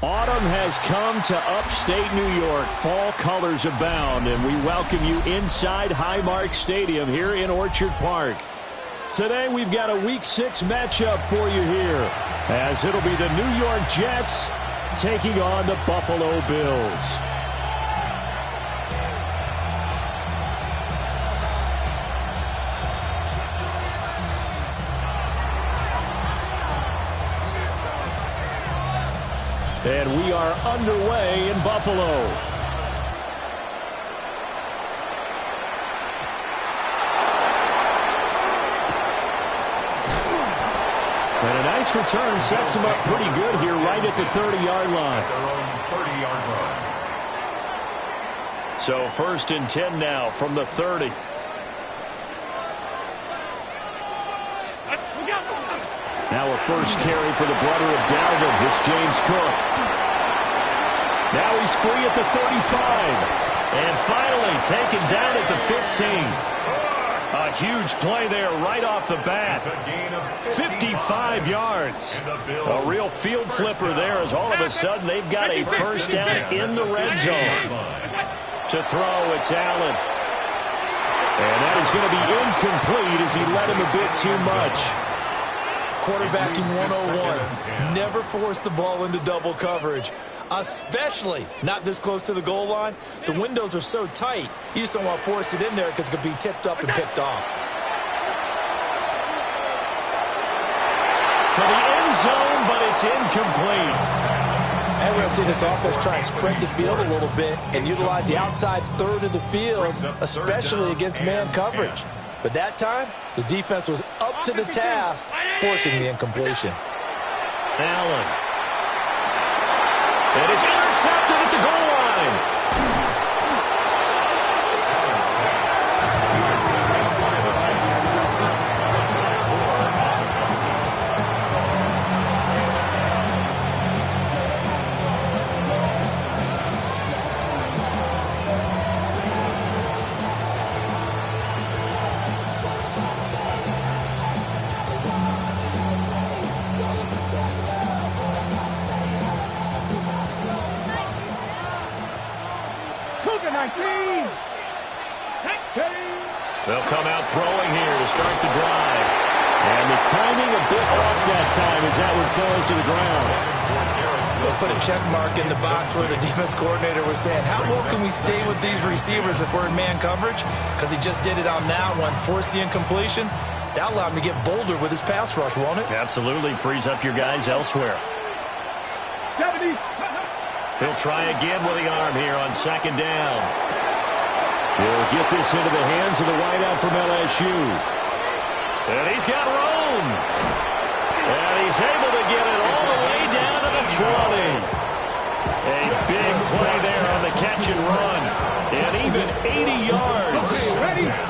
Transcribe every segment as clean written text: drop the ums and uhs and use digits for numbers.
Autumn has come to upstate New York. Fall colors abound, and we welcome you inside Highmark Stadium here in Orchard Park. Today we've got a Week 6 matchup for you here, as it'll be the New York Jets taking on the Buffalo Bills. And we are underway in Buffalo. And a nice return sets him up pretty good here right at the 30-yard line. So 1st and 10 now from the 30. Now a first carry for the brother of Dalvin. It's James Cook. Now he's free at the 35. And finally taken down at the 15. A huge play there right off the bat. 55 yards. A real field flipper there, as all of a sudden they've got a first down in the red zone. To throw, it's Allen. And that is going to be incomplete as he led him a bit too much. Quarterbacking 101. Never force the ball into double coverage, especially not this close to the goal line. The windows are so tight, you just don't want to force it in there because it could be tipped up and picked off. To the end zone, but it's incomplete. And we're going to see this offense try and spread the field a little bit and utilize the outside third of the field, especially against man coverage. But that time, the defense was up to the task, forcing the incompletion. Allen. And it's intercepted at the goal line. They'll come out throwing here to start the drive. And the timing a bit off that time as that one falls to the ground. They'll put a check mark in the box where the defense coordinator was saying, how well can we stay with these receivers if we're in man coverage? Because he just did it on that one, forced the incompletion. That allowed him to get bolder with his pass rush, won't it? Absolutely. Frees up your guys elsewhere. He'll try again with the arm here on 2nd down. He'll get this into the hands of the wideout from LSU. And he's got room. And he's able to get it all the way down to the 20. A big play there on the catch and run. And even 80 yards.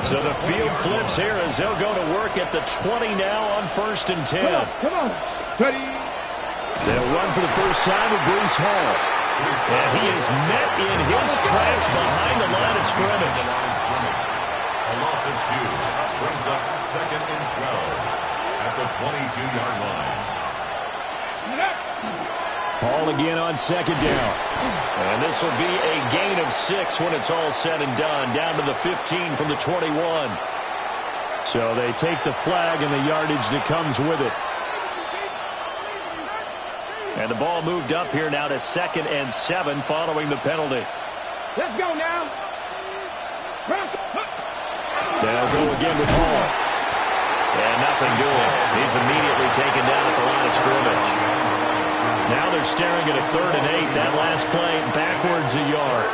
So the field flips here as they'll go to work at the 20 now on 1st and 10. Come on. Ready. They'll run for the first time with Breece Hall. And he is met in his tracks behind the line of scrimmage. A loss of 2 brings up 2nd and 12 at the 22-yard line. Ball again on 2nd down. And this will be a gain of 6 when it's all said and done. Down to the 15 from the 21. So they take the flag and the yardage that comes with it. And the ball moved up here now to 2nd and 7 following the penalty. Let's go now. They'll go again with Hall. And nothing doing. He's immediately taken down at the line of scrimmage. Now they're staring at a 3rd and 8. That last play backwards a yard.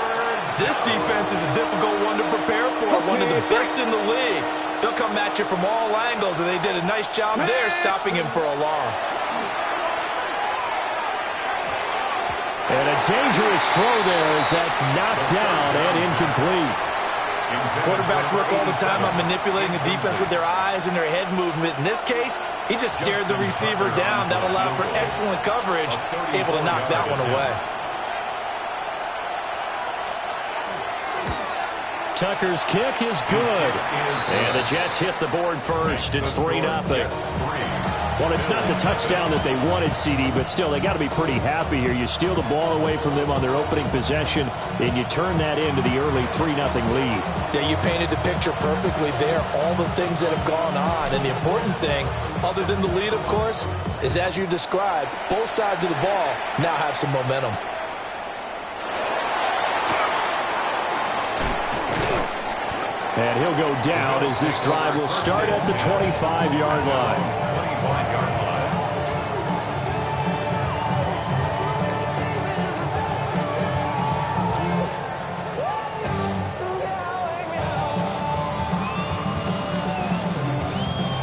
This defense is a difficult one to prepare for, one of the best in the league. They'll come at you from all angles, and they did a nice job there stopping him for a loss. And a dangerous throw there as that's knocked down and incomplete. Quarterbacks work all the time on manipulating the defense with their eyes and their head movement. In this case, he just stared the receiver down. That allowed for excellent coverage, able to knock that one away. Tucker's kick is good. And the Jets hit the board first. It's 3-0. Well, it's not the touchdown that they wanted, CD, but still, they got to be pretty happy here. You steal the ball away from them on their opening possession, and you turn that into the early 3-0 lead. Yeah, you painted the picture perfectly there, all the things that have gone on. And the important thing, other than the lead, of course, is as you described, both sides of the ball now have some momentum. And he'll go down as this drive will start at the 25-yard line.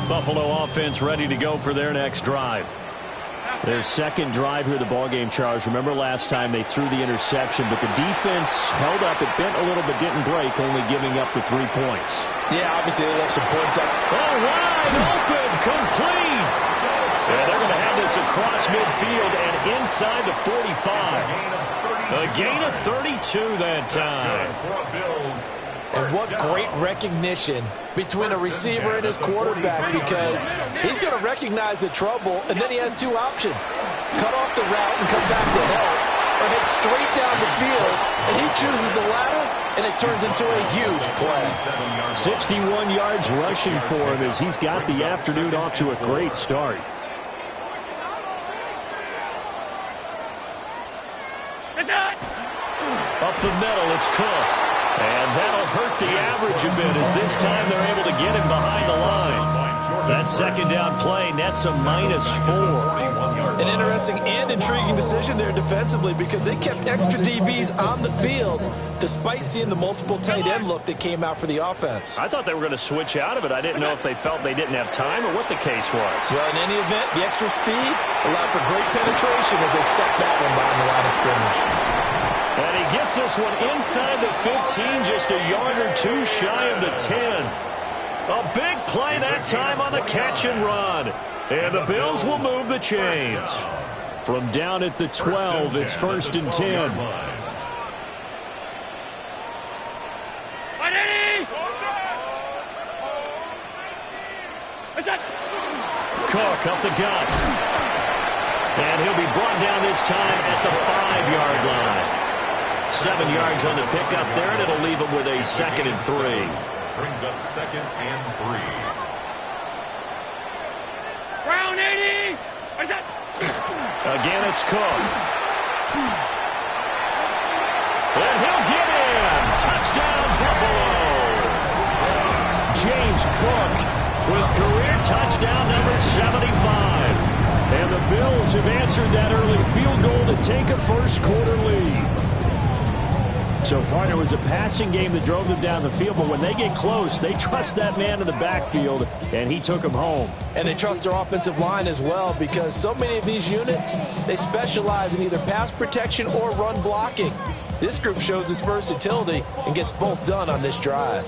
Buffalo offense ready to go for their next drive. Their second drive here, the ballgame, Charles. Remember last time they threw the interception, but the defense held up. It bent a little but didn't break, only giving up the 3 points. Yeah, obviously they left some points up. Oh, wide open, complete. And they're going to have this across midfield and inside the 45. A gain of 32 that time. And what great recognition between a receiver and his quarterback, because he's going to recognize the trouble, and then he has two options. Cut off the route and come back to help, or head straight down the field, and he chooses the latter, and it turns into a huge play. 61 yards rushing for him as he's got the afternoon off to a great start. Up the middle, it's Cook. And that'll hurt the average a bit as this time they're able to get him behind the line. That second down play nets a -4. An interesting and intriguing decision there defensively, because they kept extra DBs on the field despite seeing the multiple tight end look that came out for the offense. I thought they were going to switch out of it. I didn't know if they felt they didn't have time or what the case was. Well, in any event, the extra speed allowed for great penetration as they stepped that one behind the line of scrimmage. And he gets this one inside the 15, just a yard or two shy of the 10. A big play that time on the catch and run. And the Bills will move the chains. From down at the 12, it's 1st and 10. Cook up the gut. And he'll be brought down this time at the 5-yard line. 7 yards on the pickup there, and it'll leave him with a 2nd and 3. Brings up 2nd and 3. Brown 80. Again, it's Cook. And he'll get in. Touchdown, Buffalo. James Cook with career touchdown number 75. And the Bills have answered that early field goal to take a first-quarter lead. So, partner, it was a passing game that drove them down the field, but when they get close, they trust that man in the backfield, and he took them home. And they trust their offensive line as well, because so many of these units, they specialize in either pass protection or run blocking. This group shows its versatility and gets both done on this drive.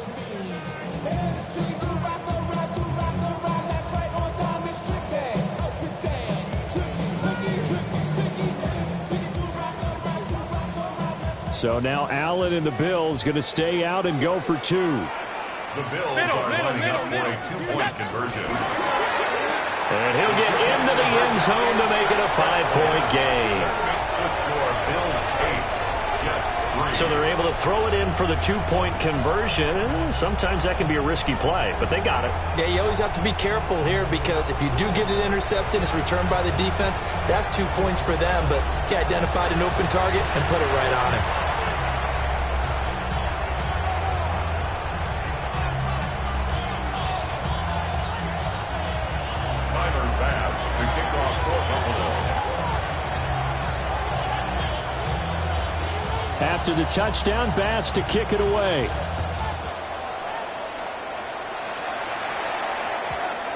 So now Allen and the Bills going to stay out and go for 2. The Bills are lining up for a 2-point conversion. And he'll get into the end zone to make it a 5-point gain. Makes the score Bills 8, Jets 3. So they're able to throw it in for the 2-point conversion. Sometimes that can be a risky play, but they got it. Yeah, you always have to be careful here, because if you do get it intercepted, it's returned by the defense, that's 2 points for them. But he identified an open target and put it right on him. After the touchdown, Bass to kick it away.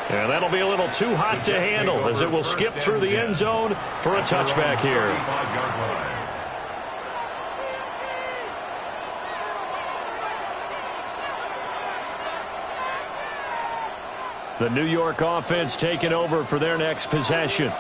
And that'll be a little too hot to handle as it will skip through the end zone for a touchback here. The New York offense taking over for their next possession.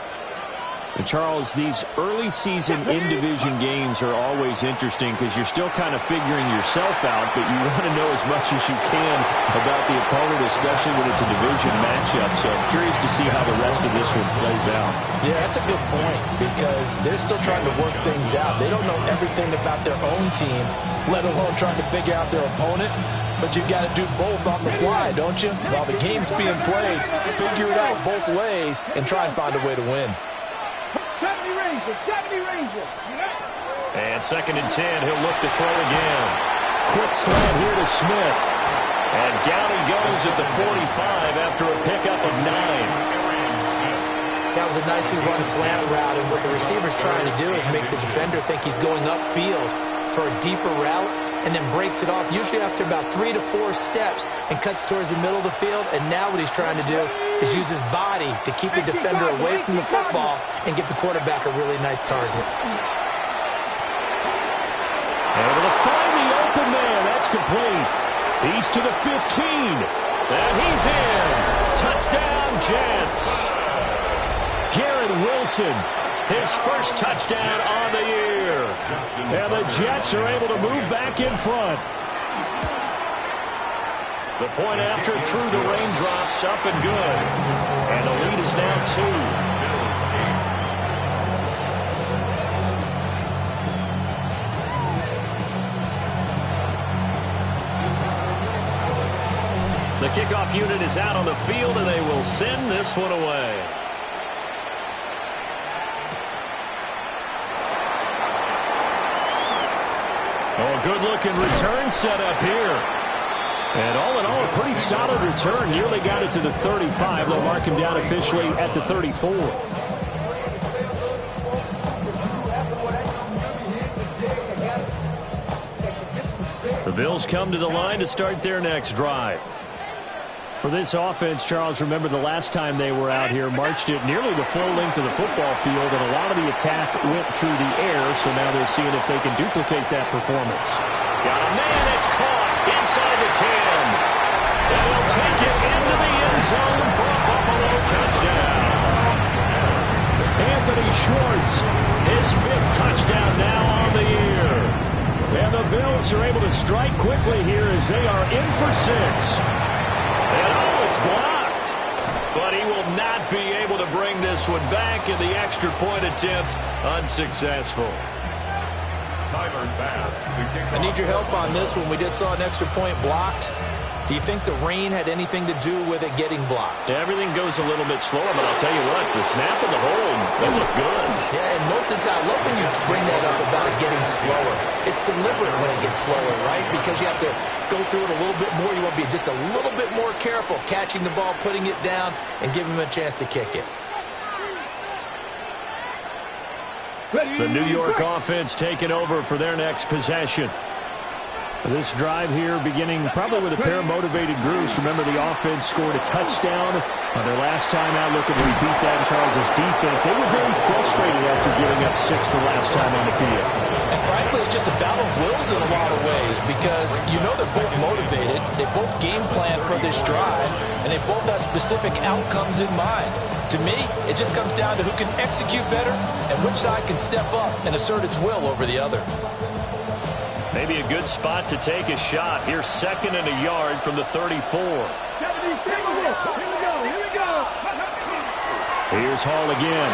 And Charles, these early season in-division games are always interesting because you're still kind of figuring yourself out, but you want to know as much as you can about the opponent, especially when it's a division matchup. So I'm curious to see how the rest of this one plays out. Yeah, that's a good point because they're still trying to work things out. They don't know everything about their own team, let alone trying to figure out their opponent. But you've got to do both on the fly, don't you? While the game's being played, figure it out both ways and try and find a way to win. 70 Rangers. And 2nd and 10, he'll look to throw again. Quick slant here to Smith. And down he goes at the 45 after a pickup of 9. That was a nicely run slant route, and what the receiver's trying to do is make the defender think he's going upfield for a deeper route and then breaks it off, usually after about 3 to 4 steps, and cuts towards the middle of the field. And now what he's trying to do is use his body to keep the defender away from the football and give the quarterback a really nice target. Able to find the open man. That's complete. He's to the 15. And he's in. Touchdown, Jets. Garrett Wilson, his first touchdown on the year. And the Jets are able to move back in front. The point after through the raindrops, up and good. And the lead is now 2. The kickoff unit is out on the field, and they will send this one away. Oh, good-looking return set up here. And all in all, a pretty solid return. Nearly got it to the 35. They'll mark him down officially at the 34. The Bills come to the line to start their next drive. For this offense, Charles, remember the last time they were out here, marched it nearly the full length of the football field, and a lot of the attack went through the air, so now they're seeing if they can duplicate that performance. Got a man that's caught inside the 10. And he'll take it into the end zone for a Buffalo touchdown. Anthony Schwartz, his 5th touchdown now on the year. And the Bills are able to strike quickly here as they are in for 6. And oh, it's blocked. But he will not be able to bring this one back, and the extra point attempt unsuccessful. I need your help on this one. We just saw an extra point blocked. Do you think the rain had anything to do with it getting blocked? Everything goes a little bit slower, but I'll tell you what, the snap and the hold, they look good. Yeah, and most of the time, I love when you bring that up about it getting slower. It's deliberate when it gets slower, right? Because you have to go through it a little bit more. You want to be just a little bit more careful catching the ball, putting it down, and giving him a chance to kick it. The New York offense taking over for their next possession. This drive here beginning probably with a pair of motivated groups. Remember, the offense scored a touchdown on their last time out. Looking to repeat that in Charles' defense. They were very frustrated after giving up 6 the last time on the field. And frankly, it's just a battle of wills in a lot of ways because you know they're both motivated. They both game plan for this drive, and they both have specific outcomes in mind. To me, it just comes down to who can execute better and which side can step up and assert its will over the other. Maybe a good spot to take a shot. Here's 2nd and a yard from the 34. Here we go. Here's Hall again.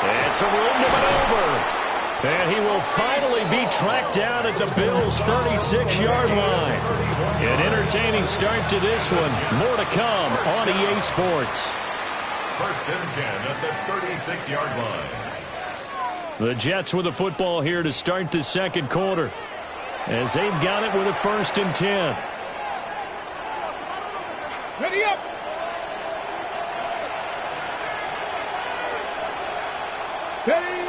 And some room to maneuver. And he will finally be tracked down at the Bills' 36-yard line. An entertaining start to this one. More to come on EA Sports. 1st and 10 at the 36-yard line. The Jets with the football here to start the 2nd quarter, as they've got it with a 1st and 10. Ready up. Ready.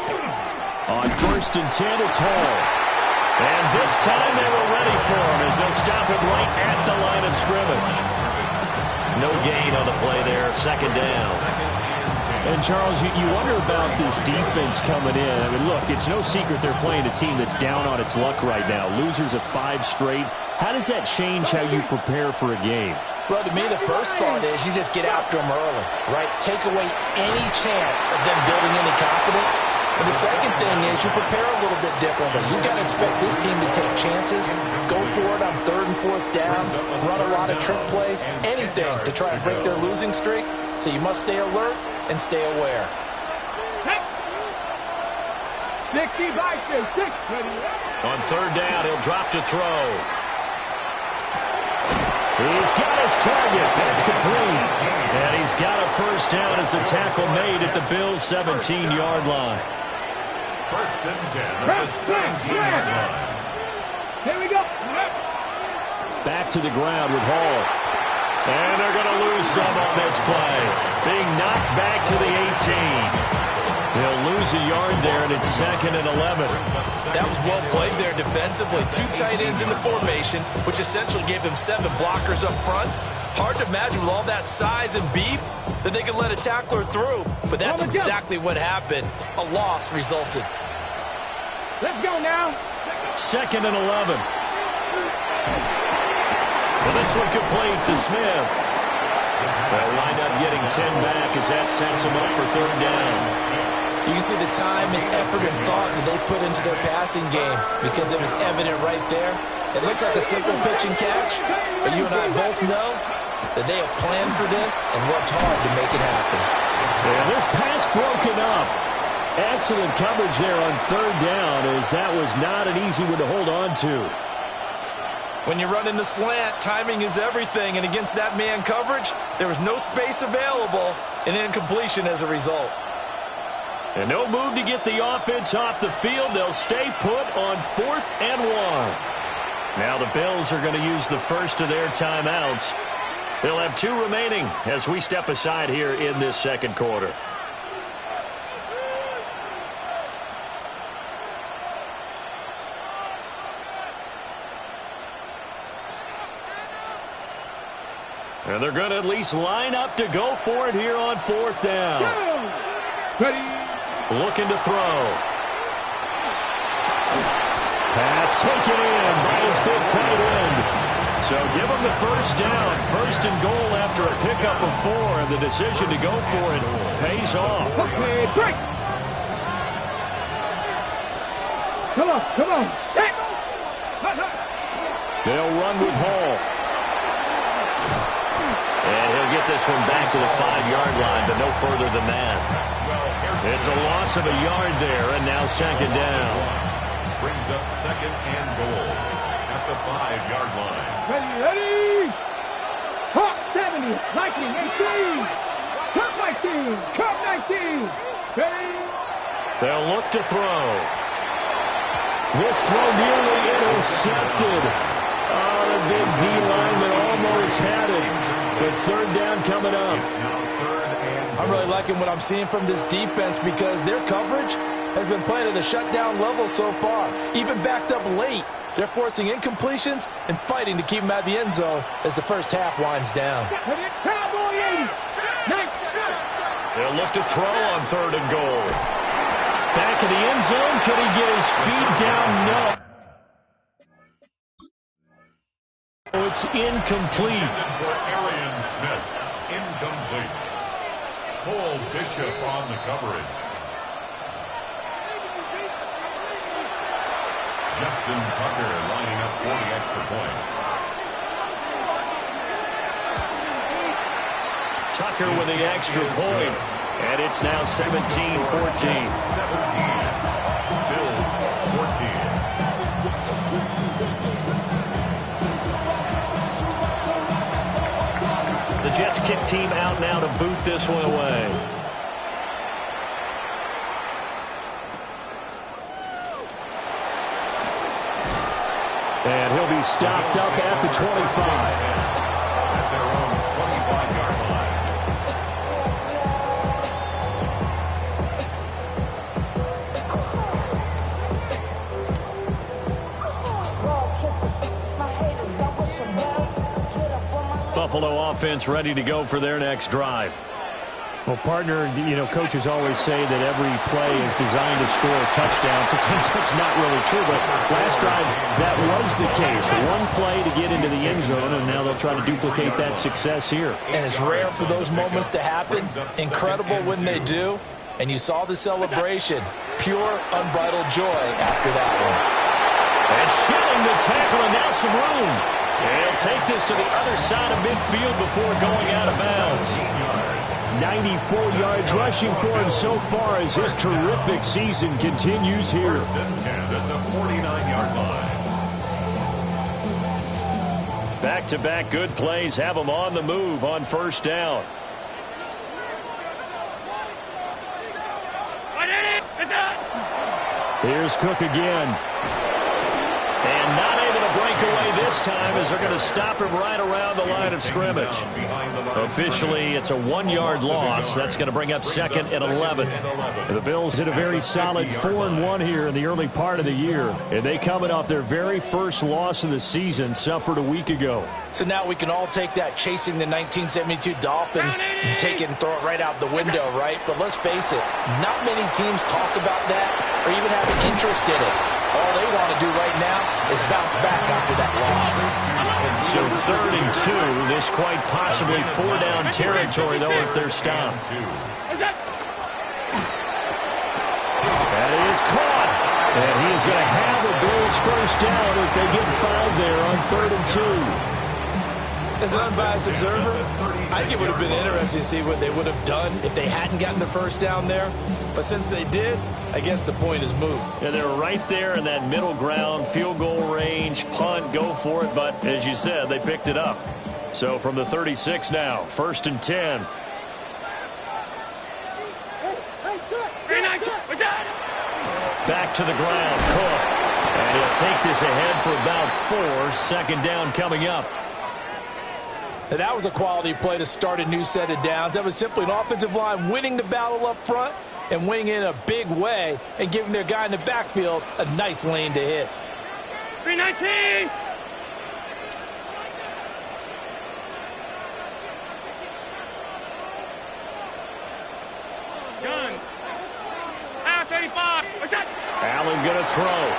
On 1st and 10, it's Hall. And this time they were ready for him as they'll stop him right at the line of scrimmage. No gain on the play there, 2nd down. And, Charles, you wonder about this defense coming in. I mean, look, it's no secret they're playing a team that's down on its luck right now. Losers of 5 straight. How does that change how you prepare for a game? Well, to me, the first thought is you just get after them early, right? Take away any chance of them building any confidence. And the second thing is you prepare a little bit differently. You've got to expect this team to take chances, go for it on 3rd and 4th downs, run a lot of trick plays, anything to try and break their losing streak. So you must stay alert and stay aware. 60 by 6. On 3rd down, he'll drop to throw. He's got his target. That's complete. And he's got a first down as the tackle made at the Bills' 17-yard line. First and 10 at the 17-yard line. Here we go. Back to the ground with Hall. And they're going to lose some on this play. Being knocked back to the 18. They'll lose a yard there, and it's 2nd and 11. That was well played there defensively. 2 tight ends in the formation, which essentially gave them 7 blockers up front. Hard to imagine with all that size and beef that they could let a tackler through. But that's exactly what happened. A loss resulted. Let's go now. 2nd and 11. Well, this one complete to Smith. They'll wind up getting 10 back as that sets them up for 3rd down. You can see the time and effort and thought that they put into their passing game because it was evident right there. It looks like a simple pitch and catch, but you and I both know that they have planned for this and worked hard to make it happen. And this pass broken up. Excellent coverage there on 3rd down, as that was not an easy one to hold on to. When you run in the slant, timing is everything, and against that man coverage, there was no space available, and incompletion as a result. And no move to get the offense off the field. They'll stay put on 4th and 1. Now the Bills are going to use the first of their timeouts. They'll have 2 remaining as we step aside here in this 2nd quarter. And they're going to at least line up to go for it here on 4th down. Ready. Looking to throw. Pass taken in by his big tight end. So give him the first down. 1st and goal after a pickup of 4. And the decision to go for it pays off. Okay, break. Come on. Hey. They'll run with Hall. And he'll get this one back to the 5-yard line, but no further than that. It's a loss of a yard there, and now 2nd down. Brings up 2nd and goal at the 5-yard line. Ready. Hawk 70, 19, 18. Cup 19. Ready. They'll look to throw. This throw nearly intercepted. Oh, the big D lineman almost had it. But 3rd down coming up. I'm really liking what I'm seeing from this defense because their coverage has been playing at a shutdown level so far. Even backed up late, they're forcing incompletions and fighting to keep them out of the end zone as the first half winds down. They'll look to throw on 3rd and goal. Back in the end zone. Can he get his feet down? No. It's incomplete. For Arian Smith, incomplete. Cole Bishop on the coverage. Justin Tucker lining up for the extra point. Tucker with the extra point. And it's now 17-14. 17. Bills 14. The Jets kick team out now to boot this one away. And he'll be stopped up at the 25. At their own 25-yard Buffalo offense ready to go for their next drive. Well, partner, coaches always say that every play is designed to score a touchdown. Sometimes that's not really true, but last time that was the case. One play to get into the end zone, and now they'll try to duplicate that success here. And it's rare for those moments to happen. Incredible when they do. And you saw the celebration. Pure, unbridled joy after that one. And shedding the tackle, and now some room. He'll take this to the other side of midfield before going out of bounds. 94 yards rushing for him so far as his terrific season continues here. First and 10 at the 49-yard line. Back-to-back good plays have him on the move on first down. Here's Cook again. And not able to break away this time as they're going to stop him right around the line of scrimmage. Officially, it's a 1-yard loss. That's going to bring up second and 11. The Bills hit a very solid 4-1 here in the early part of the year. And they coming off their very first loss of the season, suffered a week ago. So now we can all take that chasing the 1972 Dolphins and take it and throw it right out the window, right? But let's face it, not many teams talk about that or even have an interest in it. All they want to do right now is bounce back after that loss. So 3rd and 2, this quite possibly 4-down territory, though, if they're stopped. That is caught. And he is going to have the Bills first down as they get 5 there on 3rd and 2. As an unbiased observer, I think it would have been interesting to see what they would have done if they hadn't gotten the first down there. But since they did, I guess the point is moot. Yeah, they're right there in that middle ground, field goal range, punt, go for it. But as you said, they picked it up. So from the 36 now, 1st and 10. Back to the ground, Cook. And he'll take this ahead for about 4. Second down coming up. And that was a quality play to start a new set of downs. That was simply an offensive line winning the battle up front and winning in a big way and giving their guy in the backfield a nice lane to hit. 319! Gun. 35. What's that? Allen going to throw.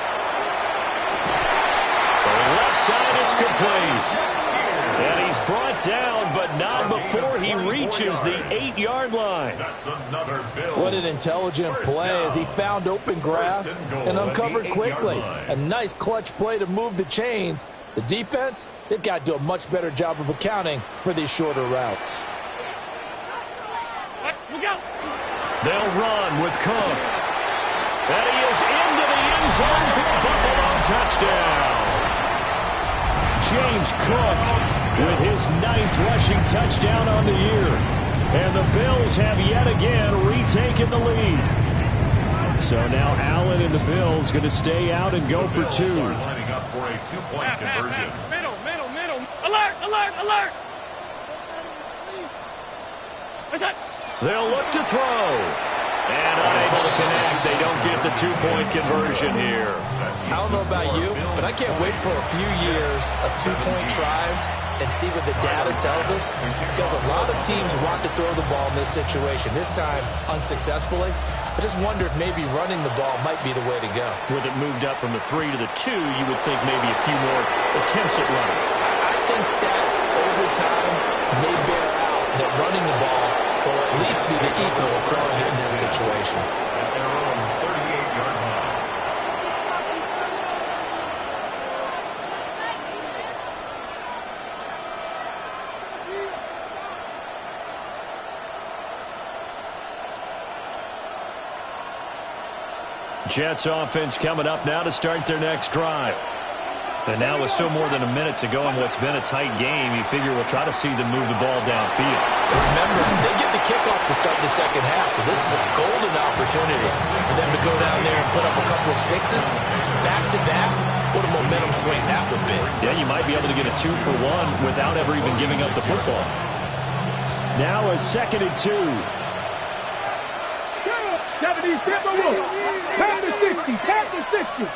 For the left side, it's complete. And he's brought down, but not before he reaches the 8-yard line. What an intelligent play as he found open grass and uncovered quickly. A nice clutch play to move the chains. The defense, they've got to do a much better job of accounting for these shorter routes. They'll run with Cook. And he is into the end zone for a Buffalo touchdown. James Cook with his 9th rushing touchdown on the year. And the Bills have yet again retaken the lead. So now Allen and the Bills going to stay out and go for 2. Lining up for a 2-point conversion. Middle. Alert. What's that? They'll look to throw. And unable to connect. They don't get the 2-point conversion here. I don't know about you, but I can't wait for a few years of 2-point tries and see what the data tells us, because a lot of teams want to throw the ball in this situation, this time unsuccessfully. I just wonder if maybe running the ball might be the way to go. With it moved up from the 3 to the 2, you would think maybe a few more attempts at running. I think stats over time may bear out that running the ball will at least be the equal of throwing it in that situation. At their own 38-yard line. Jets offense coming up now to start their next drive. And now with still more than a minute to go in what's been a tight game, you figure we'll try to see them move the ball downfield. Remember, they get the kickoff to start the second half, so this is a golden opportunity for them to go down there and put up a couple of sixes back-to-back. What a momentum swing that would be. Yeah, you might be able to get a 2-for-1 without ever even giving up the football. Now a 2nd and 2. 70, Timber Wolf. Pass to 60.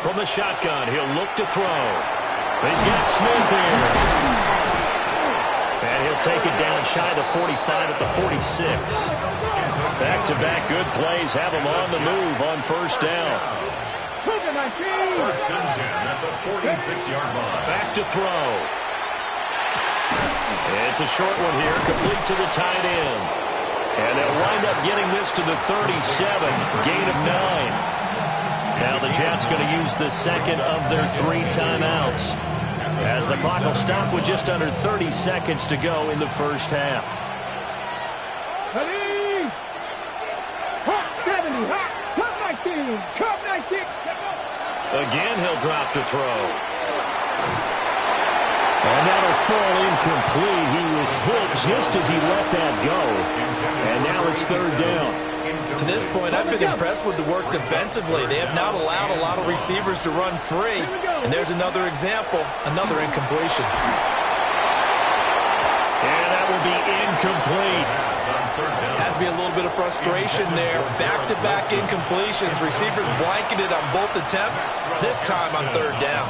From the shotgun, he'll look to throw. He's got Smith here. And he'll take it down shy of the 45 at the 46. Back-to-back good plays have him on the move on first down. First and 10 at the 46-yard line. Back to throw. It's a short one here, complete to the tight end. And they'll wind up getting this to the 37, gain of 9. Now the Jets going to use the second of their 3 timeouts, as the clock will stop with just under 30 seconds to go in the first half. Again, he'll drop to throw. And that'll fall incomplete. He was hit just as he let that go. And now it's third down. To this point, I've been impressed with the work defensively. They have not allowed a lot of receivers to run free. And there's another example, another incompletion. And that will be incomplete. Has to be a little bit of frustration there. Back-to-back incompletions. Receivers blanketed on both attempts, this time on third down.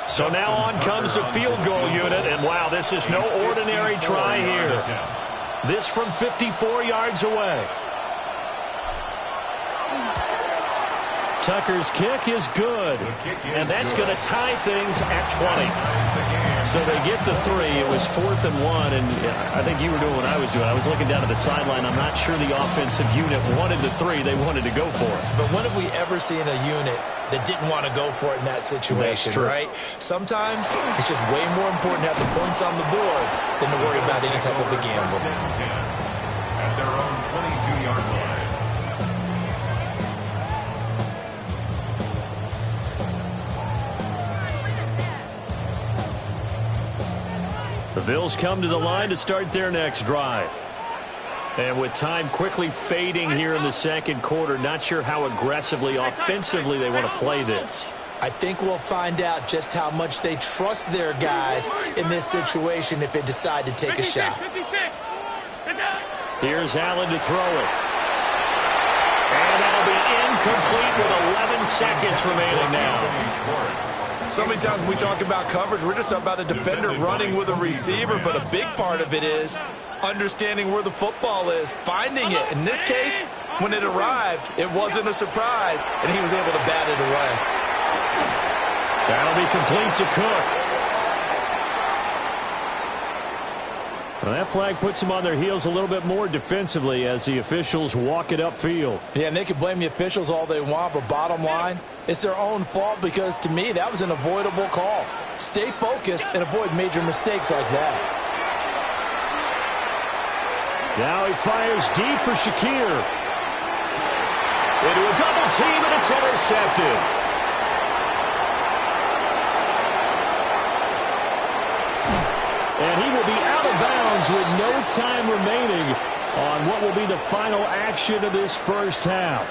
So now on comes the field goal unit, and wow, this is no ordinary try here. This from 54 yards away. Tucker's kick is good, and that's going to tie things at 20. So they get the 3. It was 4th and 1, and I think you were doing what I was doing. I was looking down at the sideline. I'm not sure the offensive unit wanted the 3. They wanted to go for it. But when have we ever seen a unit that didn't want to go for it in that situation, right? Sometimes it's just way more important to have the points on the board than to worry about any type of a gamble. At their own 22-yard line. The Bills come to the line to start their next drive. And with time quickly fading here in the second quarter, not sure how aggressively, offensively they want to play this. I think we'll find out just how much they trust their guys in this situation if they decide to take a shot. Here's Allen to throw it. And that'll be incomplete with 11 seconds remaining now. So many times when we talk about coverage, we're just about a defender running with a receiver, but a big part of it is understanding where the football is, finding it. In this case, when it arrived, it wasn't a surprise, and he was able to bat it away. That'll be complete to Cook. Well, that flag puts them on their heels a little bit more defensively as the officials walk it upfield. Yeah, and they can blame the officials all they want, but bottom line, it's their own fault because, to me, that was an avoidable call. Stay focused and avoid major mistakes like that. Now he fires deep for Shakir. Into a double team, and it's intercepted. And he will be out of bounds with no time remaining on what will be the final action of this first half.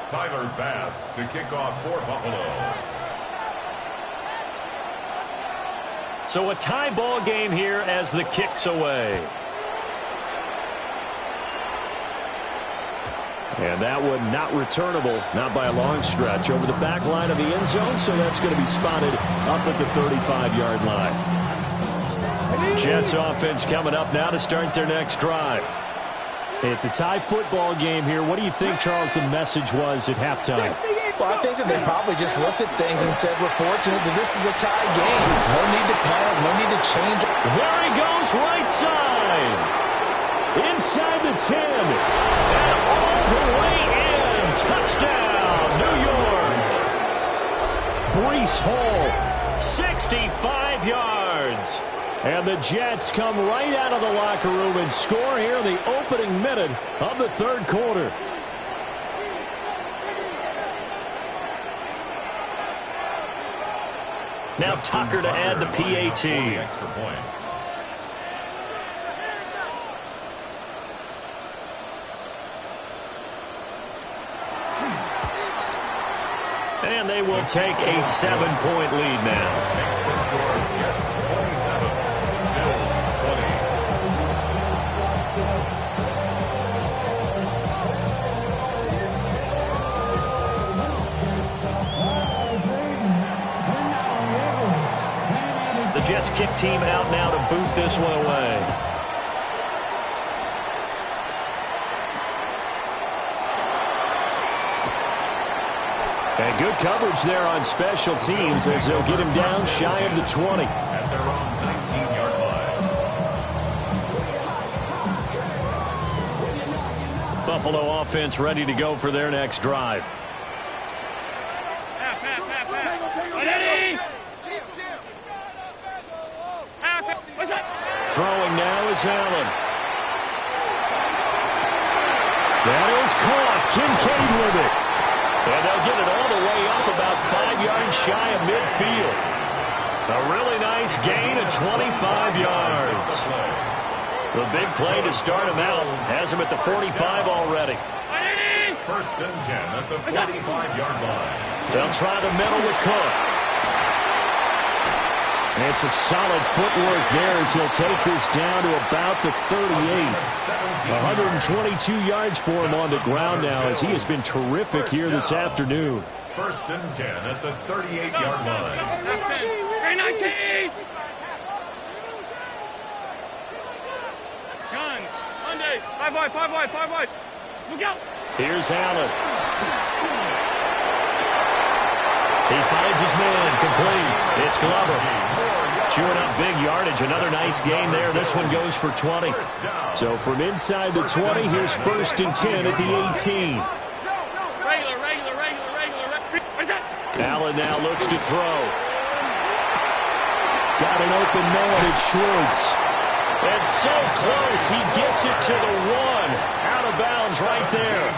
Tyler Bass to kick off for Buffalo. So a tie ball game here as the kick's away. And that one not returnable, not by a long stretch, over the back line of the end zone, so that's going to be spotted up at the 35-yard line. Jets offense coming up now to start their next drive. It's a tie football game here. What do you think, Charles, the message was at halftime? Well, I think that they probably just looked at things and said, we're fortunate that this is a tie game. No need to panic, no need to change. There he goes, right side. Inside the 10. And all the way in. Touchdown, New York. Breece Hall, 65 yards. And the Jets come right out of the locker room and score here in the opening minute of the third quarter. Now Tucker to add the PAT. And they will take a 7-point lead now. Makes the score Jets 27, Bills 20. The Jets kick team out now to boot this one away. And good coverage there on special teams as they'll get him down shy of the 20. At their own 19-yard line. Buffalo offense ready to go for their next drive. Throwing now is Allen. That is caught. Kincaid with it. And they'll get it all the way up about 5 yards shy of midfield. A really nice gain of 25 yards. The big play to start him out has him at the 45 already. First and 10 at the 45-yard line. They'll try the middle with Cook. And some solid footwork there as he'll take this down to about the 38. 122 yards for him on the ground now as he has been terrific here this afternoon. First and 10 at the 38-yard line. 19. Gun. Monday. 5 wide. Look out. Here's Allen. He finds his man complete. It's Glover. Chewing up big yardage. Another nice gain there. This one goes for 20. So from inside the 20, here's first and 10 at the 18. Regular. Allen now looks to throw. Got an open man. It's Schwartz. And so close. He gets it to the 1. Out of bounds right there.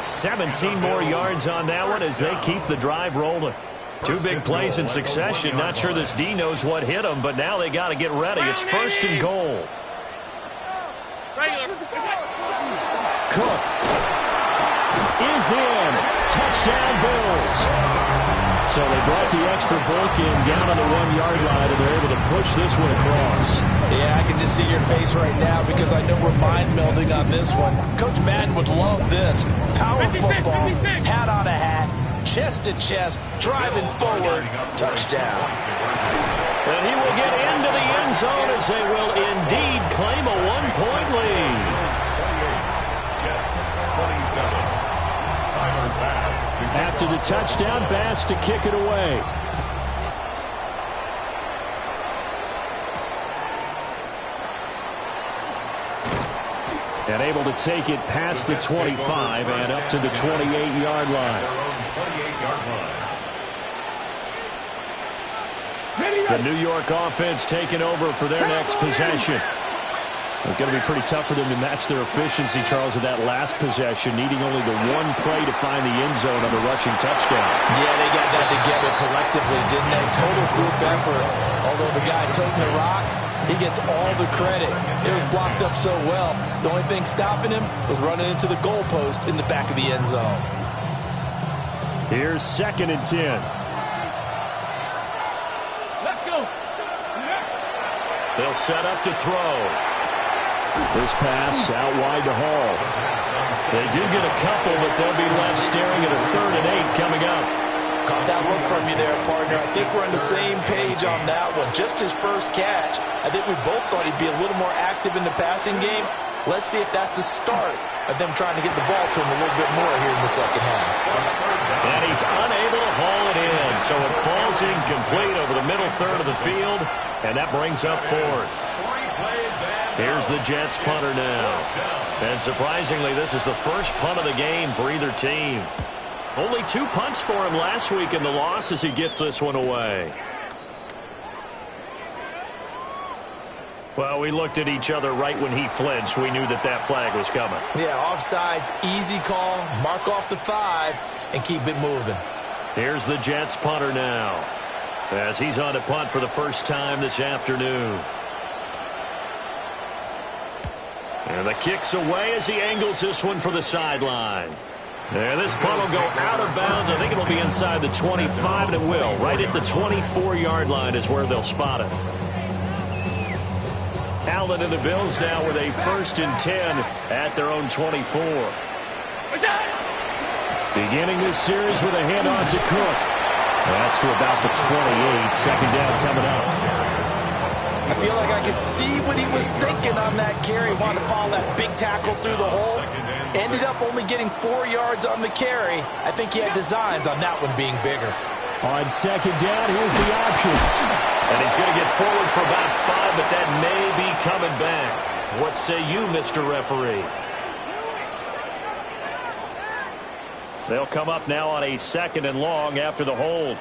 17 more yards on that one as they keep the drive rolling. 2 big plays in succession. Not sure this D knows what hit him, but now they got to get ready. It's first and goal. Cook is in. Touchdown Bills. So they brought the extra bulk in down on the 1-yard line, and they're able to push this one across. Yeah, I can just see your face right now because I know we're mind melding on this one. Coach Madden would love this. Power football, hat on a hat, chest to chest, driving forward, touchdown. And he will get into the end zone as they will indeed claim a 1-point lead. Jets 27. Tyler Bass. After the touchdown, Bass to kick it away. And able to take it past the 25 and up to the 28-yard line. The New York offense taking over for their next possession. It's going to be pretty tough for them to match their efficiency, Charles, with that last possession, needing only the 1 play to find the end zone on the rushing touchdown. Yeah, they got that together collectively, didn't they? Total group effort. Although the guy toting the rock, he gets all the credit. It was blocked up so well. The only thing stopping him was running into the goalpost in the back of the end zone. Here's second and 10. Let's go. They'll set up to throw. This pass out wide to Hall. They do get a couple, but they'll be left staring at a 3rd and 8 coming up. Caught that look from you there, partner. I think we're on the same page on that one. Just his first catch. I think we both thought he'd be a little more active in the passing game. Let's see if that's the start of them trying to get the ball to him a little bit more here in the second half. And he's unable to haul it in, so it falls incomplete over the middle third of the field, and that brings up 4th. Here's the Jets punter now. And surprisingly, this is the first punt of the game for either team. Only 2 punts for him last week in the loss as he gets this one away. Well, we looked at each other right when he flinched. We knew that that flag was coming. Yeah, offsides, easy call, mark off the 5, and keep it moving. Here's the Jets punter now as he's on to punt for the first time this afternoon. And the kick's away as he angles this one for the sideline. And this punt will go out of bounds. I think it'll be inside the 25, and it will. Right at the 24-yard line is where they'll spot it. Allen and the Bills now with a 1st and 10 at their own 24. Beginning this series with a handoff to Cook. That's to about the 28. 2nd down coming up. I feel like I could see what he was thinking on that carry. Wanted to follow that big tackle through the hole. Ended up only getting 4 yards on the carry. I think he had designs on that one being bigger. On 2nd down, here's the option. And he's going to get forward for about 5, but that may be coming back. What say you, Mr. Referee? They'll come up now on a 2nd and long after the hold.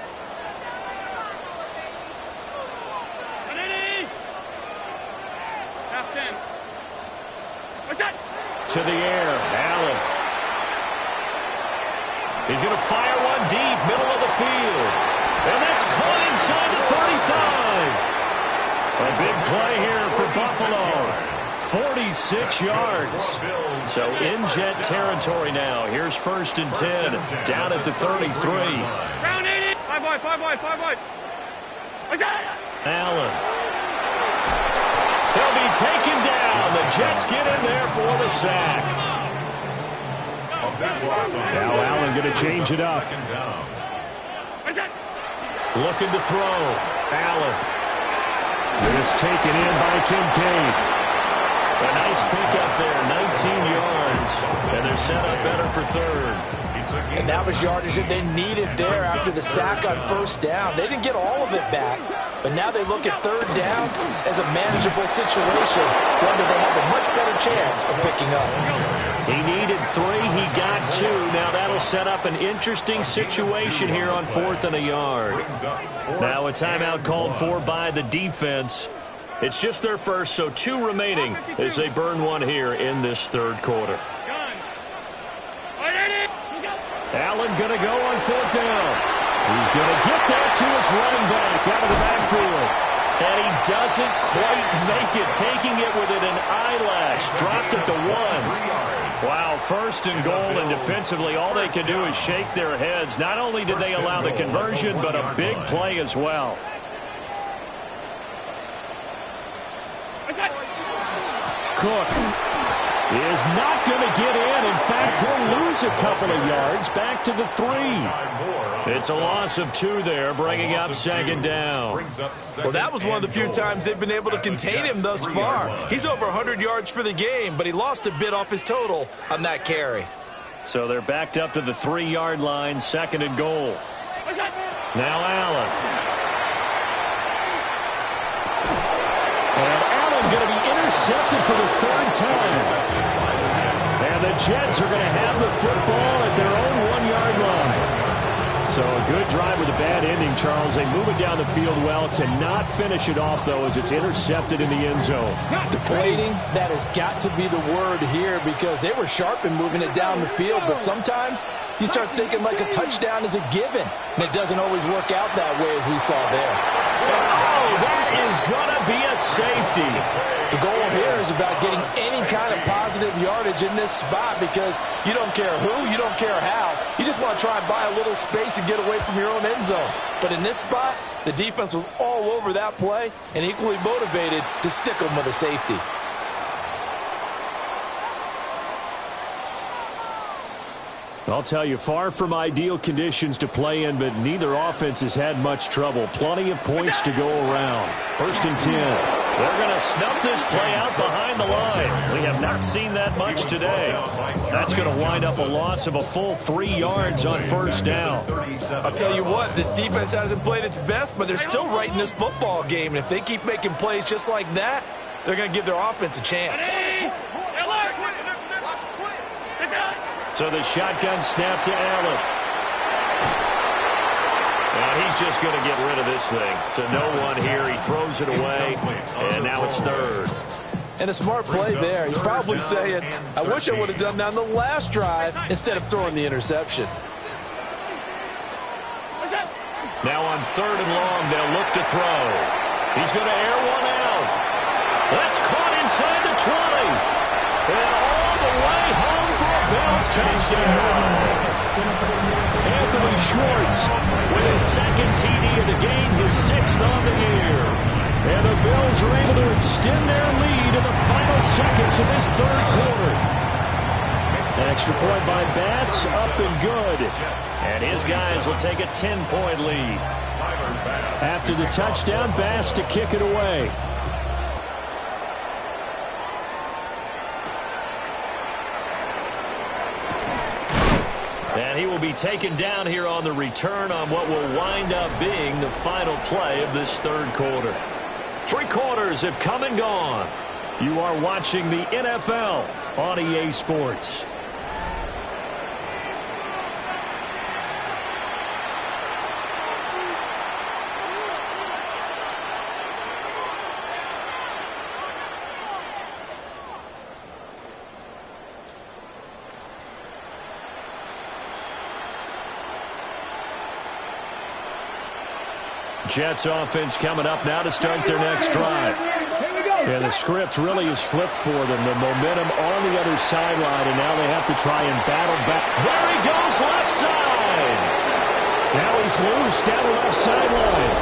To the air, Allen. He's going to fire one deep, middle of the field. And that's caught inside the 35. A big play here for Buffalo. 46 yards. So in jet territory now. Here's 1st and 10. Down at the 33. Round 80. 5 wide. Allen. He'll be taken down. The Jets get in there for the sack. Now Allen going to change it up. Looking to throw. Allen. This taken in by Kincaid. A nice pickup there, 19 yards. And they're set up better for 3rd. And that was yardage that they needed there after the sack on 1st down. They didn't get all of it back, but now they look at 3rd down as a manageable situation, one that they have a much better chance of picking up. He needed 3, he got 2. Now that'll set up an interesting situation here on 4th and a yard. Now a timeout called for by the defense. It's just their first, so 2 remaining as they burn one here in this 3rd quarter. Allen going to go on 4th down. He's going to get that to his running back out of the backfield. And he doesn't quite make it, taking it within an eyelash. Dropped at the 1. Wow, 1st and goal, and defensively all they can do is shake their heads. Not only did they allow the conversion, but a big play as well. Cook is not going to get in. In fact, he'll lose a couple of yards back to the 3. It's a loss of 2 there, bringing up 2nd down. Well, that was one of the few times they've been able to contain him thus far. He's over 100 yards for the game, but he lost a bit off his total on that carry. So they're backed up to the 3-yard line, 2nd and goal. Now Allen. And Allen going to be intercepted for the 3rd time. And the Jets are going to have the football at their own 1-yard line. So a good drive with a bad ending, Charles. They move it down the field well. Cannot finish it off, though, as it's intercepted in the end zone. Deflating, that has got to be the word here because they were sharp in moving it down the field. But sometimes you start thinking like a touchdown is a given. And it doesn't always work out that way as we saw there. Oh, that is going to be a safety. The goal here is about getting any kind of positive yardage in this spot because you don't care who, you don't care how. You just want to try and buy a little space and get away from your own end zone. But in this spot, the defense was all over that play and equally motivated to stick them with a safety. I'll tell you, far from ideal conditions to play in, but neither offense has had much trouble. Plenty of points to go around. 1st and 10. They're going to snub this play out behind the line. We have not seen that much today. That's going to wind up a loss of a full 3 yards on 1st down. I'll tell you what, this defense hasn't played its best, but they're still right in this football game. And if they keep making plays just like that, they're going to give their offense a chance. So the shotgun snap to Allen. Now he's just going to get rid of this thing. To no one here. He throws it away, and now it's 3rd. And a smart play there. He's probably saying, I wish I would have done that on the last drive instead of throwing the interception. Now on 3rd and long, they'll look to throw. He's going to air one out. That's caught inside the 20. And all the way home for a Bills touchdown. Anthony Schwartz with his second TD of the game, his 6th on the year. And the Bills are able to extend their lead in the final seconds of this third quarter. An extra point by Bass, up and good. And his guys will take a 10-point lead. After the touchdown, Bass to kick it away. And he will be taken down here on the return on what will wind up being the final play of this third quarter. 3 quarters have come and gone. You are watching the NFL on EA Sports. Jets offense coming up now to start their next drive. And the script really is flipped for them. The momentum on the other sideline, and now they have to try and battle back. There he goes, left side. Now he's loose down the left sideline.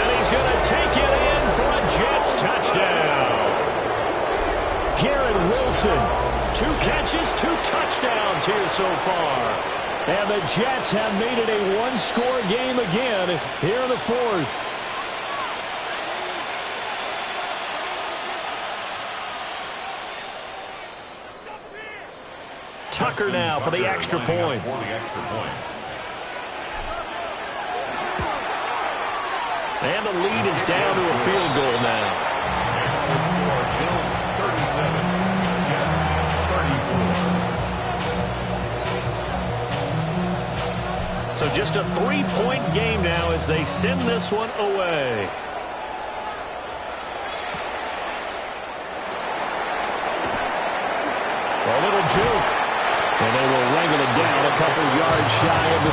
And he's going to take it in for a Jets touchdown. Garrett Wilson, 2 catches, 2 touchdowns here so far. And the Jets have made it a 1-score game again here in the 4th. Tucker now for the extra point. And the lead is down to a field goal now. Next to score, Bills 37, Jets 34. So just a 3-point game now as they send this one away. A little juke. And they will wrangle it down a couple yards shy of the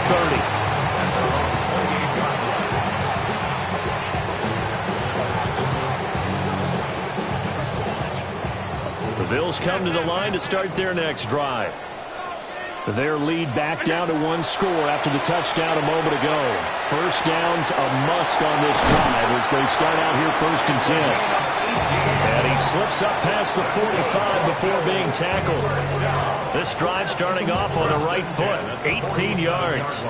30. The Bills come to the line to start their next drive. Their lead back down to 1 score after the touchdown a moment ago. First down's a must on this drive as they start out here 1st and 10. And he slips up past the 45 before being tackled. This drive starting off on the right foot, 18 yards.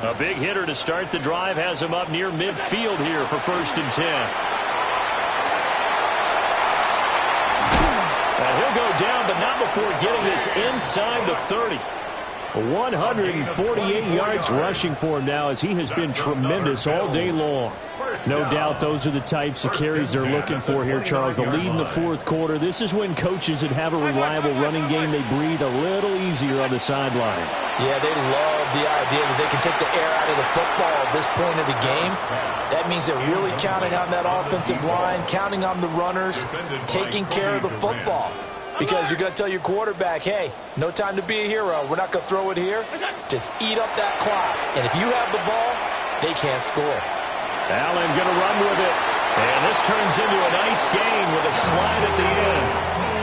A big hitter to start the drive has him up near midfield here for 1st and 10. And he'll go down, but not before getting this inside the 30. 148 yards rushing for him now as he has been tremendous all day long. No doubt those are the types of carries they're looking for here, Charles. The lead in the 4th quarter. This is when coaches that have a reliable running game, they breathe a little easier on the sideline. Yeah, they love the idea that they can take the air out of the football at this point of the game. That means they're really counting on that offensive line, counting on the runners, taking care of the football. Because you're going to tell your quarterback, hey, no time to be a hero. We're not going to throw it here. Just eat up that clock. And if you have the ball, they can't score. Allen going to run with it. And this turns into a nice gain with a slide at the end.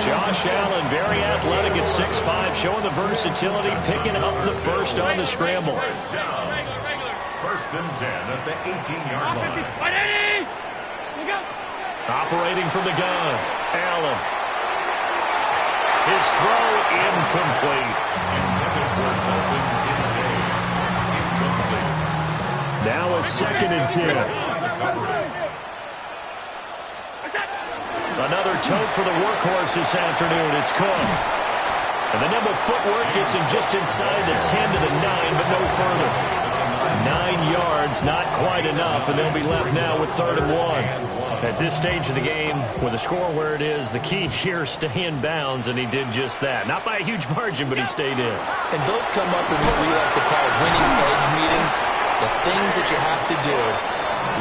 Josh Allen, very athletic at 6'5", showing the versatility, picking up the first on the scramble. First and 10 at the 18-yard line. Operating from the gun, Allen. His throw incomplete. Now a 2nd and 10. Another tote for the workhorse this afternoon. It's Cook. And the nimble footwork gets him just inside the 10 to the 9, but no further. 9 yards, not quite enough, and they'll be left now with 3rd and 1. At this stage of the game, with the score where it is, the key here, stay in bounds, and he did just that. Not by a huge margin, but he stayed in. And those come up in what we like to call winning edge meetings. The things that you have to do,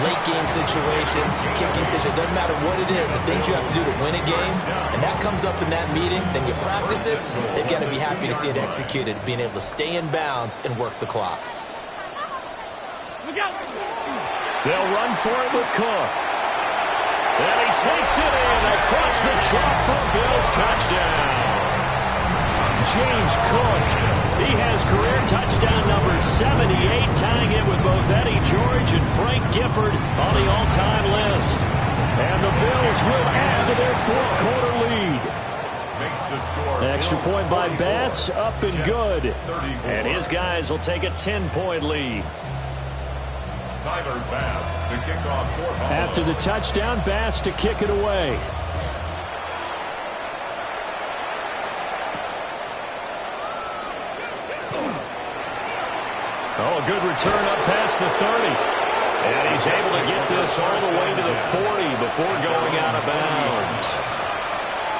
late game situations, kicking situations, doesn't matter what it is, the things you have to do to win a game, and that comes up in that meeting, then you practice it, they've got to be happy to see it executed, being able to stay in bounds and work the clock. They'll run for it with Cook. And he takes it in across the chalk for a Bills touchdown. James Cook, he has career touchdown number 78, tying it with both Eddie George and Frank Gifford on the all-time list. And the Bills will add to their fourth quarter lead. Extra point by Bass, up and good. And his guys will take a 10-point lead. Tyler Bass to kick off for Buffalo. After the touchdown, Bass to kick it away. Oh, a good return up past the 30. And he's able to get this all the way to the 40 before going out of bounds.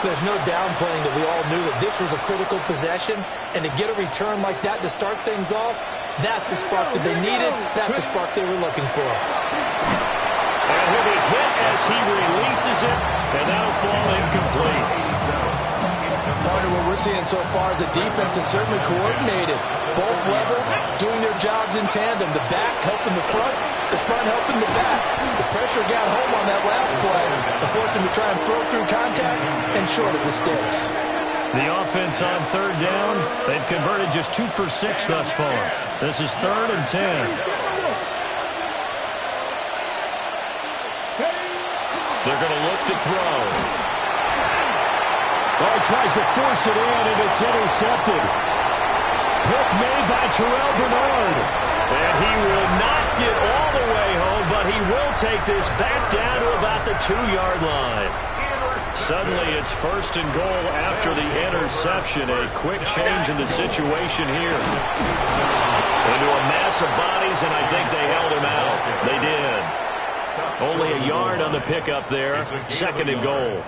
There's no downplaying that we all knew that this was a critical possession, and to get a return like that to start things off, that's the spark that they needed. That's the spark they were looking for. And he'll be hit as he releases it, and that'll fall incomplete. Partner, what we're seeing so far is the defense is certainly coordinated. Both levels doing their jobs in tandem. The back helping the front helping the back. The pressure got home on that last play and forced him to try and throw through contact and short of the sticks. The offense on third down, they've converted just 2 for 6 thus far. This is 3rd and 10. They're going to look to throw. Oh, he tries to force it in, and it's intercepted. Pick made by Terrell Bernard. And he will not get all the way home, but he will take this back down to about the 2-yard line. Suddenly it's 1st and goal after the interception. A quick change in the situation here. Into a mass of bodies, and I think they held him out. They did. Only a yard on the pickup there. 2nd and goal.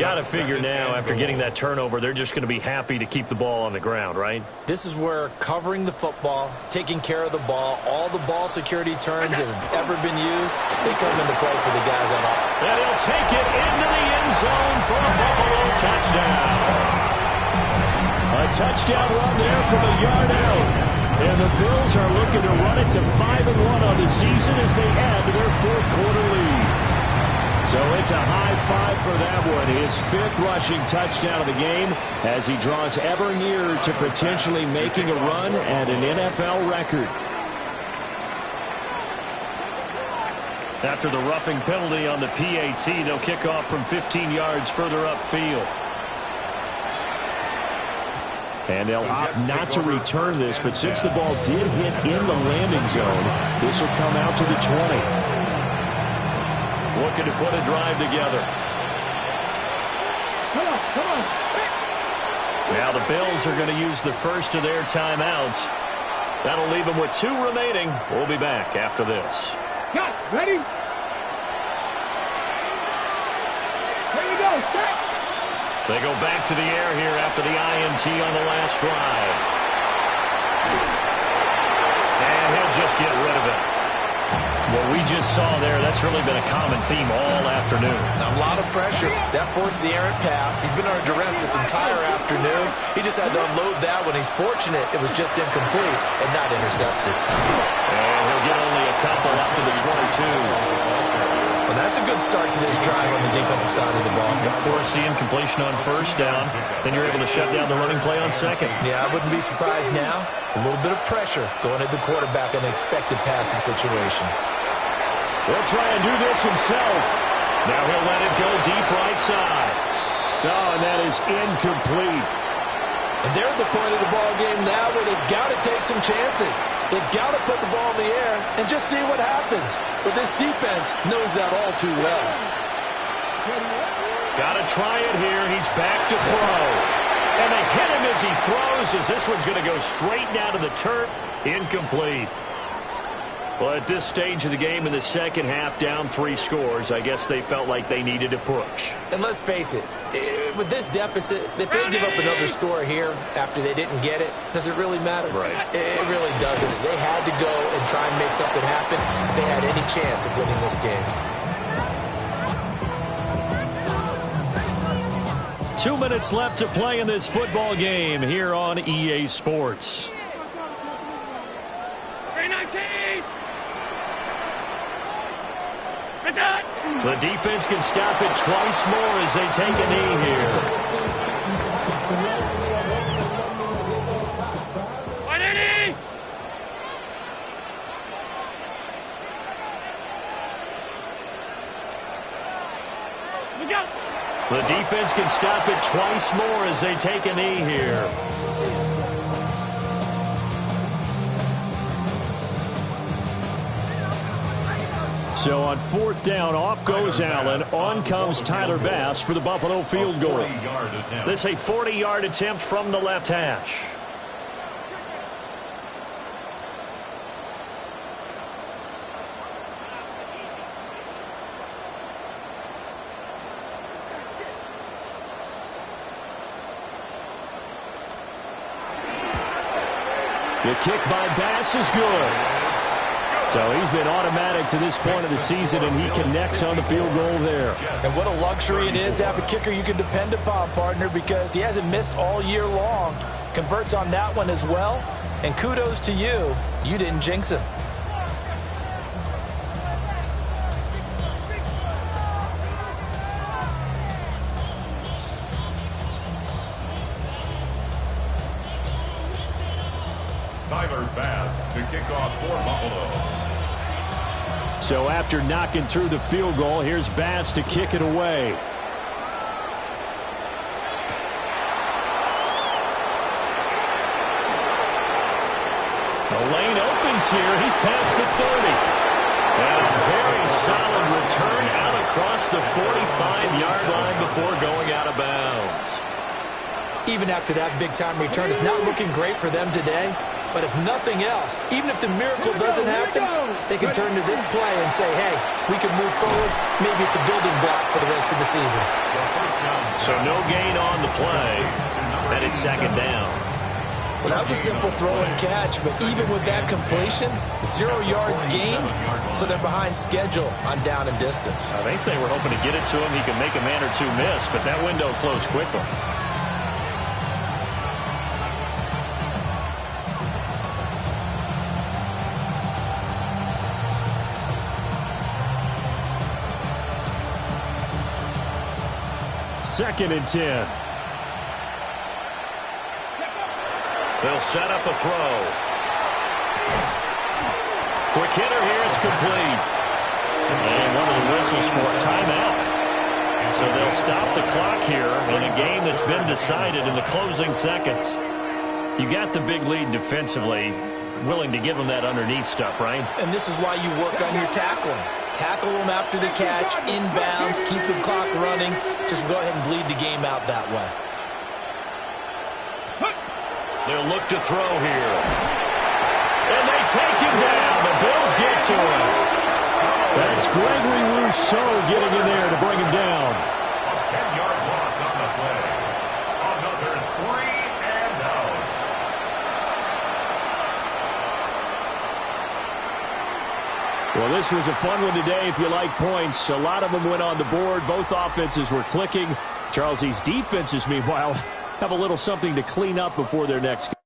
Got to figure now, after getting that turnover, they're just going to be happy to keep the ball on the ground, right? This is where covering the football, taking care of the ball, all the ball security terms that have ever been used, they come into play for the guys on offense. And he'll take it into the end zone for a Buffalo touchdown. A touchdown run there from a yard out. And the Bills are looking to run it to 5-1 on the season as they add to their fourth quarter lead. So it's a high five for that one. His 5th rushing touchdown of the game as he draws ever nearer to potentially making a run at an NFL record. After the roughing penalty on the PAT, they'll kick off from 15 yards further upfield. And they'll opt not to return this, but since the ball did hit in the landing zone, this will come out to the 20. Looking to put a drive together. Come on. Now the Bills are going to use the first of their timeouts. That'll leave them with 2 remaining. We'll be back after this. Got it. Ready? Here we go. Set. They go back to the air here after the INT on the last drive. And he'll just get rid of it. What we just saw there, that's really been a common theme all afternoon. A lot of pressure. That forced the errant pass. He's been under duress this entire afternoon. He just had to unload that one. He's fortunate it was just incomplete and not intercepted. And he'll get only a couple up to the 22. Well, that's a good start to this drive on the defensive side of the ball. Force the incompletion on 1st down. Then you're able to shut down the running play on 2nd. Yeah, I wouldn't be surprised now. A little bit of pressure going at the quarterback in an expected passing situation. He'll try and do this himself. Now he'll let it go deep right side. Oh, and that is incomplete. And they're at the point of the ball game now where they've got to take some chances. They've got to put the ball in the air and just see what happens. But this defense knows that all too well. Got to try it here. He's back to throw. And they hit him as he throws, as this one's going to go straight down to the turf. Incomplete. Well, at this stage of the game in the second half, down 3 scores, I guess they felt like they needed to push. And let's face it, with this deficit, if they give up another score here after they didn't get it, does it really matter? Right. It really doesn't. They had to go and try and make something happen if they had any chance of winning this game. 2 minutes left to play in this football game here on EA Sports. 319. The defense can stop it twice more as they take a knee here. 180. The defense can stop it twice more as they take a knee here. So on 4th down, off goes Allen. On comes Tyler Bass for the Buffalo field goal. This a 40-yard attempt from the left hash. The kick by Bass is good. So he's been automatic to this point of the season, and he connects on the field goal there. And what a luxury it is to have a kicker you can depend upon, partner, because he hasn't missed all year long. Converts on that one as well. And kudos to you. You didn't jinx him. Tyler Bass to kick off for Buffalo. So after knocking through the field goal, here's Bass to kick it away. The lane opens here. He's past the 30. And a very solid return out across the 45-yard line before going out of bounds. Even after that big-time return, it's not looking great for them today. But if nothing else, even if the miracle doesn't happen, they can turn to this play and say, hey, we can move forward. Maybe it's a building block for the rest of the season. So no gain on the play, and it's 2nd down. Well, that was a simple throw and catch, but even with that completion, 0 yards gained, so they're behind schedule on down and distance. I think they were hoping to get it to him. He could make a man or two miss, but that window closed quickly. Second and 10. They'll set up a throw. Quick hitter here. It's complete. And one of the whistles for a timeout. So they'll stop the clock here in a game that's been decided in the closing seconds. You got the big lead defensively. Willing to give them that underneath stuff, right? And this is why you work on your tackling. Tackle them after the catch, inbounds, keep the clock running. Just go ahead and bleed the game out that way. They'll look to throw here. And they take him down. The Bills get to him. That's Gregory Rousseau getting in there to bring him down. A 10-yard loss on the play. Another 3 and out. Well, this was a fun one today if you like points. A lot of them went on the board. Both offenses were clicking. Charles, these defenses, meanwhile, have a little something to clean up before their next game.